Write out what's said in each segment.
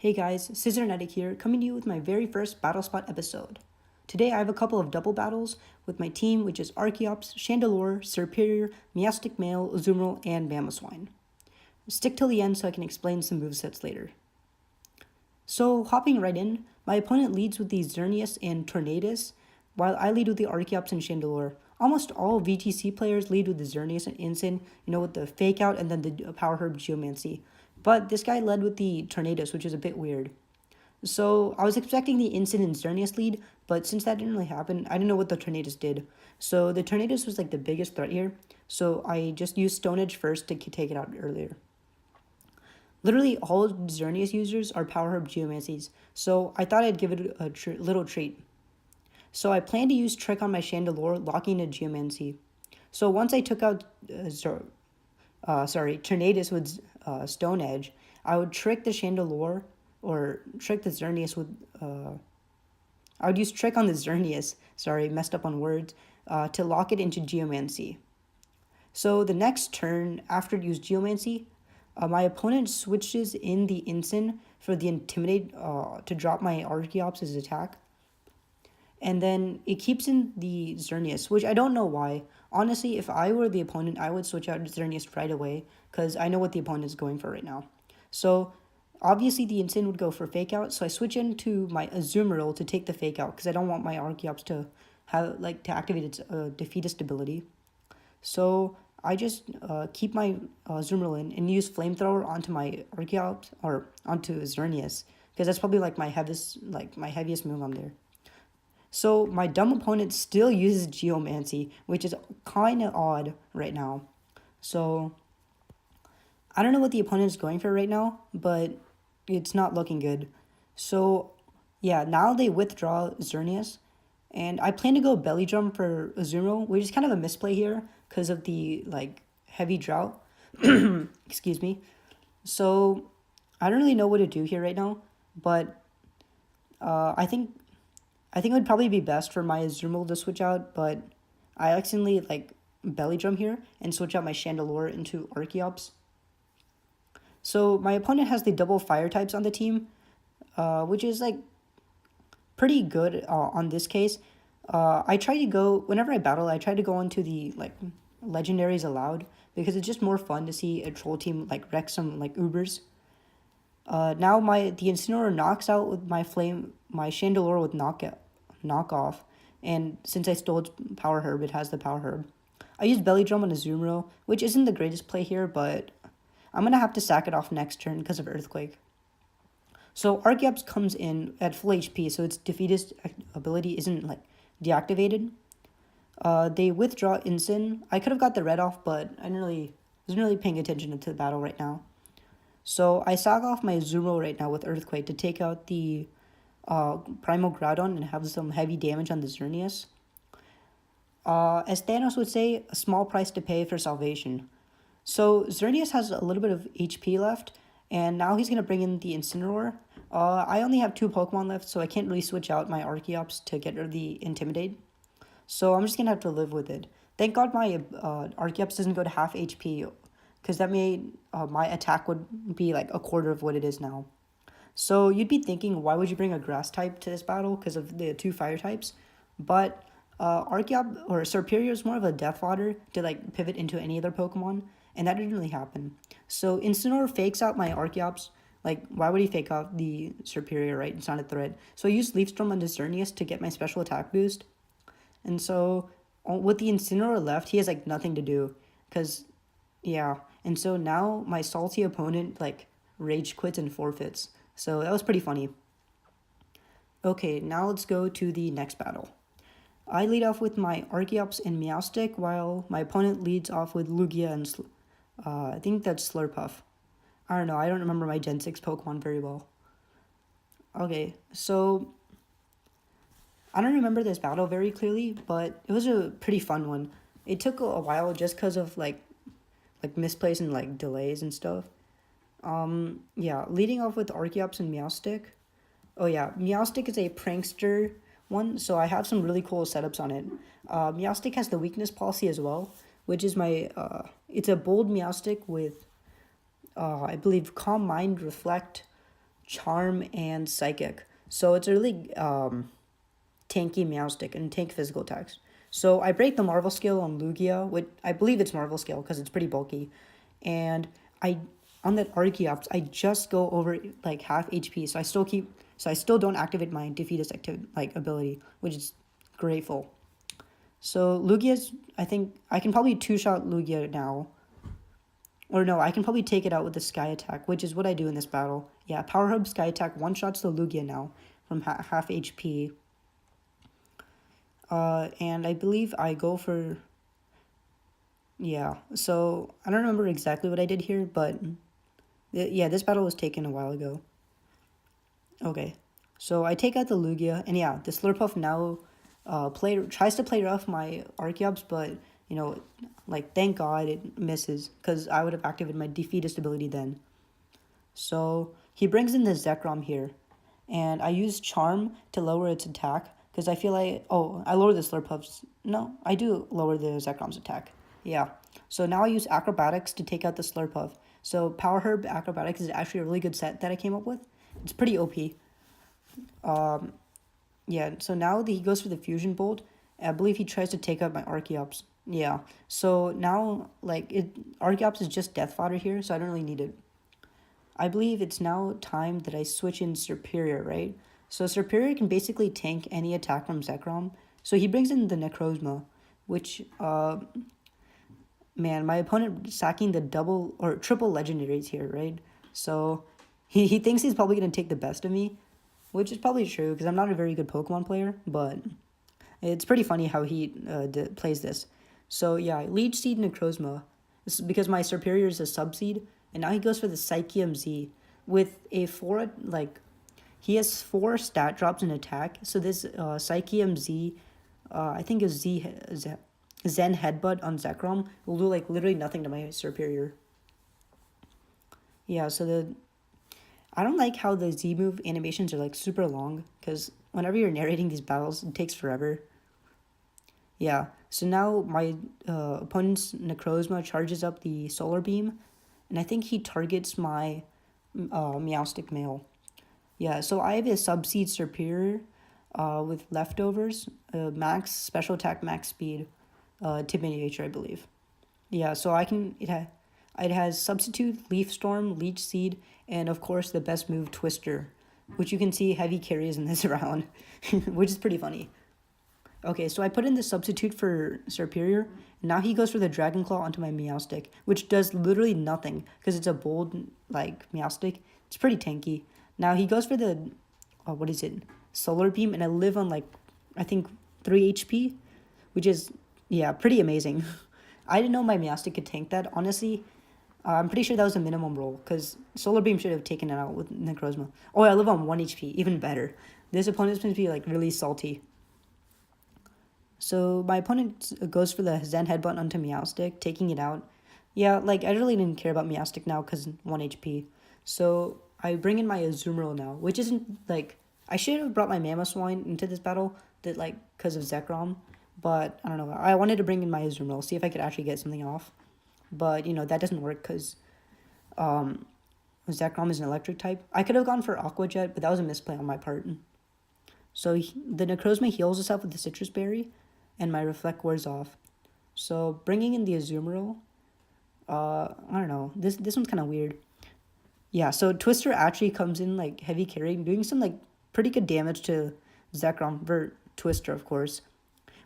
Hey guys, Scissornetic here, coming to you with my very first Battlespot episode. Today I have a couple of double battles with my team, which is Archeops, Chandelure, Superior, Miastic Male, Azumarill, and Mamoswine. Stick till the end so I can explain some movesets later. So, hopping right in, my opponent leads with the Xerneas and Tornadus, while I lead with the Archeops and Chandelure. Almost all VTC players lead with the Xerneas and Ensign, with the Fake Out and then the Power Herb Geomancy. But this guy led with the Tornadus, which is a bit weird. So I was expecting the Ensign and Xerneas lead, but since that didn't really happen, I didn't know what the Tornadus did. So the Tornadus was like the biggest threat here, so I just used Stone Edge first to take it out earlier. Literally all Xerneas users are Power Herb Geomancies, so I thought I'd give it a little treat. So I plan to use Trick on my Chandelure, locking a Geomancy. So once I took out Tornadus with Stone Edge, I would trick the Chandelure, or trick the Xerneas with, I would use Trick on the Xerneas, messed up on words, to lock it into Geomancy. So the next turn, after it used Geomancy, my opponent switches in the Ensign for the Intimidate to drop my Archeops' attack. And then it keeps in the Xerneas, which I don't know why. Honestly, if I were the opponent, I would switch out Xerneas right away, because I know what the opponent is going for right now. So, obviously the Ensign would go for Fake Out, so I switch into my Azumarill to take the Fake Out, because I don't want my Archeops to activate its Defeatist ability. So, I just keep my Azumarill in and use Flamethrower onto my Archeops, or onto Xerneas, because that's probably my heaviest move on there. So my dumb opponent still uses Geomancy, which is kind of odd right now. So I don't know what the opponent is going for right now, but it's not looking good. So yeah, now they withdraw Xerneas, and I plan to go Belly Drum for Azumarill, which is kind of a misplay here because of the heavy drought. Excuse me. So I don't really know what to do here right now, but I think it would probably be best for my Azumarill to switch out, but I accidentally Belly Drum here and switch out my Chandelure into Archeops. So my opponent has the double fire types on the team, which is pretty good on this case. I try to go, whenever I battle, I try to go into the legendaries allowed, because it's just more fun to see a troll team wreck some Ubers. Now the Incineroar knocks out with my Chandelure with knockoff, and since I stole its Power Herb, it has the Power Herb. I use Belly Drum on Azumarill, which isn't the greatest play here, but I'm going to have to sack it off next turn because of Earthquake. So Archeops comes in at full HP, so its Defeatist ability isn't deactivated. They withdraw Ensign. I could have got the red off, but I wasn't really paying attention to the battle right now. So I sack off my Azumarill right now with Earthquake to take out the Primal Groudon and have some heavy damage on the Xerneas. As Thanos would say, a small price to pay for salvation. So Xerneas has a little bit of HP left, and now he's going to bring in the Incineroar. I only have 2 Pokemon left, so I can't really switch out my Archeops to get rid of the Intimidate. So I'm just going to have to live with it. Thank God my Archeops doesn't go to half HP, because that made my attack would be a quarter of what it is now. So you'd be thinking, why would you bring a grass type to this battle because of the 2 fire types? But Archeops or Superior is more of a death fodder to pivot into any other Pokemon, and that didn't really happen. So Incineroar fakes out my Archeops. Why would he fake out the Superior, right? It's not a threat. So I used Leaf Storm on the Xerneas to get my special attack boost. And so with the Incineroar left, he has nothing to do, because yeah. And so now my salty opponent rage quits and forfeits. So that was pretty funny. Okay, now let's go to the next battle. I lead off with my Archeops and Meowstic, while my opponent leads off with Lugia and I think that's Slurpuff. I don't know, I don't remember my Gen 6 Pokemon very well. Okay, so I don't remember this battle very clearly, but it was a pretty fun one. It took a while just because of misplays and delays and stuff. Yeah, leading off with Archeops and Meowstic. Oh yeah, Meowstic is a prankster one, so I have some really cool setups on it. Meowstic has the weakness policy as well, which is it's a bold Meowstic with, I believe, Calm Mind, Reflect, Charm and Psychic. So it's a really tanky Meowstic and tank physical attacks. So I break the Marvel skill on Lugia, which I believe it's Marvel skill because it's pretty bulky, and I on that Archeops I just go over like half HP, so I still don't activate my defeatist ability, which is grateful. So Lugia's I think I can probably two-shot Lugia now. Or no, I can probably take it out with the Sky Attack, which is what I do in this battle. Yeah, Power Hub Sky Attack one-shots the Lugia now from half HP. And I believe I go for... Yeah, so I don't remember exactly what I did here, but... Yeah, this battle was taken a while ago. Okay, so I take out the Lugia, and yeah, the Slurpuff now tries to play rough my Archeops, but, you know, like, thank God it misses, because I would have activated my defeatist ability then. So he brings in the Zekrom here, and I use Charm to lower its attack, because I feel like... Oh, I lower the Slurpuff's... No, I do lower the Zekrom's attack. Yeah. So now I use Acrobatics to take out the Slurpuff. So Power Herb Acrobatics is actually a really good set that I came up with. It's pretty OP. Yeah, so now he goes for the Fusion Bolt. I believe he tries to take out my Archeops. Yeah, so now, like, Archeops is just death fodder here, so I don't really need it. I believe it's now time that I switch in Superior, right? So Superior can basically tank any attack from Zekrom. So he brings in the Necrozma, which, man, my opponent sacking the double or triple legendaries here, right? So he thinks he's probably going to take the best of me, which is probably true because I'm not a very good Pokemon player, but it's pretty funny how he plays this. So yeah, Leech Seed Necrozma. This is because my Superior is a Sub-Seed, and now he goes for the Psychium Z with a 4, like, he has 4 stat drops in attack. So this Psychium Z, I think is Zen Headbutt on Zekrom will do like literally nothing to my Superior. Yeah, so I don't like how the Z move animations are like super long, because whenever you're narrating these battles, it takes forever. Yeah, so now my opponent's Necrozma charges up the Solar Beam, and I think he targets my Meowstic male. Yeah, so I have a Sub-Seed Superior with leftovers, max special attack, max speed, Timid Nature, I believe. Yeah, so it has Substitute, Leaf Storm, Leech Seed, and of course the best move, Twister, which you can see heavy carries in this round, which is pretty funny. Okay, so I put in the Substitute for Superior, and now he goes for the Dragon Claw onto my Meowstic, which does literally nothing, because it's a bold, like, Meowstic. It's pretty tanky. Now he goes for the, what is it, Solar Beam, and I live on, like, I think 3 HP, which is, yeah, pretty amazing. I didn't know my Meowstic could tank that, honestly. I'm pretty sure that was a minimum roll, because Solar Beam should have taken it out with Necrozma. Oh, I live on 1 HP, even better. This opponent's going to be, like, really salty. So my opponent goes for the Zen Headbutt onto Meowstic, taking it out. Yeah, like, I really didn't care about Meowstic now because 1 HP. So I bring in my Azumarill now, which isn't, like... I should have brought my Mamoswine into this battle, because of Zekrom. But, I don't know, I wanted to bring in my Azumarill, see if I could actually get something off. But, you know, that doesn't work because Zekrom is an electric type. I could have gone for Aqua Jet, but that was a misplay on my part. So the Necrozma heals itself with the Citrus Berry, and my Reflect wears off. So bringing in the Azumarill, I don't know, this one's kind of weird. Yeah, so Twister actually comes in, like, heavy carrying, doing some, like, pretty good damage to Zekrom, for Twister, of course.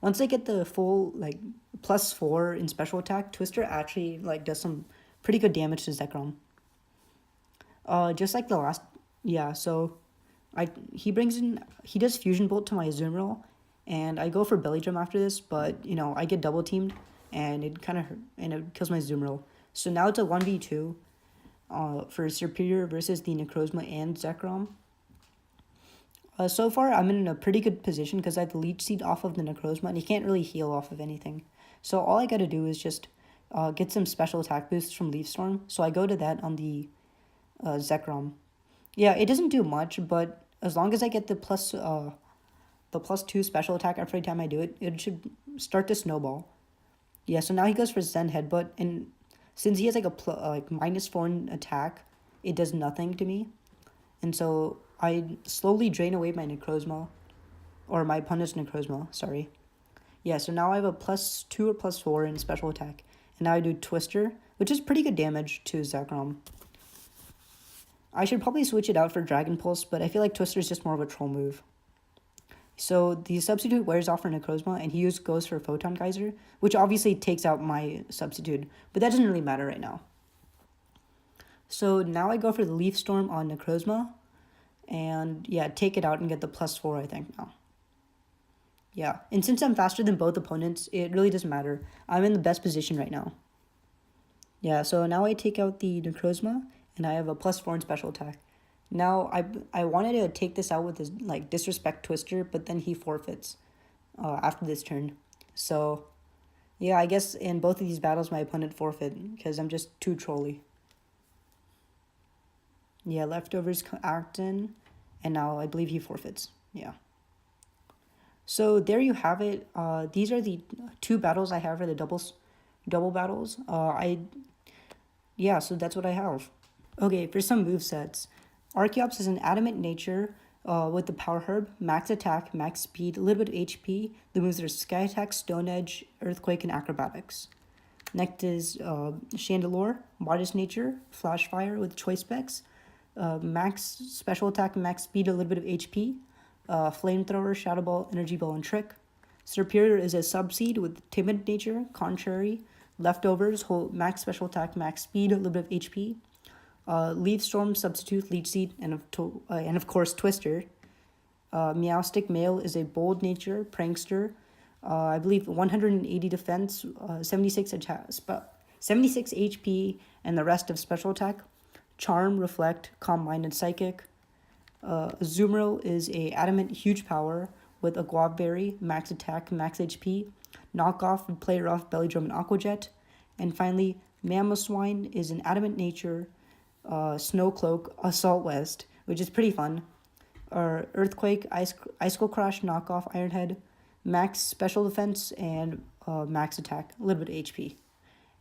Once I get the full, like, +4 in special attack, Twister actually, like, does some pretty good damage to Zekrom. Just like the last... Yeah, so he does Fusion Bolt to my Azumarill, and I go for Belly Drum after this, but, you know, I get double teamed, and it kills my Azumarill. So now it's a 1v2 for Superior versus the Necrozma and Zekrom. So far, I'm in a pretty good position because I have the Leech Seed off of the Necrozma, and he can't really heal off of anything. So all I gotta do is just get some special attack boosts from Leaf Storm. So I go to that on the Zekrom. Yeah, it doesn't do much, but as long as I get the +2 special attack every time I do it, it should start to snowball. Yeah, so now he goes for Zen Headbutt, and since he has like a -4 in attack, it does nothing to me. And so I slowly drain away my Necrozma, or my opponent's Necrozma, sorry. Yeah, so now I have a +2 or +4 in special attack. And now I do Twister, which is pretty good damage to Zekrom. I should probably switch it out for Dragon Pulse, but I feel like Twister is just more of a troll move. So the substitute wears off for Necrozma, and he goes for Photon Geyser, which obviously takes out my substitute, but that doesn't really matter right now. So now I go for the Leaf Storm on Necrozma, and yeah, take it out and get the +4, I think, now. Yeah, and since I'm faster than both opponents, it really doesn't matter. I'm in the best position right now. Yeah, so now I take out the Necrozma, and I have a +4 in special attack. Now, I wanted to take this out with his, like, Disrespect Twister, but then he forfeits after this turn. So, yeah, I guess in both of these battles, my opponent forfeit, because I'm just too trolly. Yeah, Leftovers act in, and now I believe he forfeits. Yeah. So there you have it. These are the 2 battles I have for the double battles. Yeah, so that's what I have. Okay, for some movesets. Archeops is an adamant nature with the power herb, max attack, max speed, a little bit of HP. The moves are Sky Attack, Stone Edge, Earthquake, and Acrobatics. Next is Chandelure, modest nature, Flash Fire with choice specs, max special attack, max speed, a little bit of HP. Flamethrower, Shadow Ball, Energy Ball, and Trick. Superior is a subseed with timid nature, contrary. Leftovers hold max special attack, max speed, a little bit of HP. Leaf Storm, Substitute, Leech Seed, and of course Twister. Meowstic Male is a bold nature, prankster. I believe 180 defense, 76 HP, and the rest of special attack. Charm, Reflect, Calm Mind, and Psychic. Azumarill is a adamant huge power with a Guava Berry, max attack, max HP. Knockoff, Play Rough, Belly Drum, and Aquajet. And finally, Mamoswine is an adamant nature, Snow Cloak, Assault West, which is pretty fun. Earthquake, Icicle Crush, Knockoff, Ironhead, max special defense, and max attack, a little bit of HP.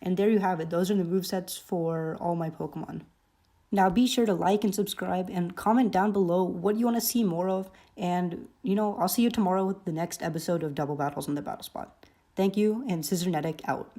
And there you have it. Those are the movesets for all my Pokemon. Now be sure to like and subscribe and comment down below what you want to see more of. And, I'll see you tomorrow with the next episode of Double Battles on the Battlespot. Thank you, and Scissornetic out.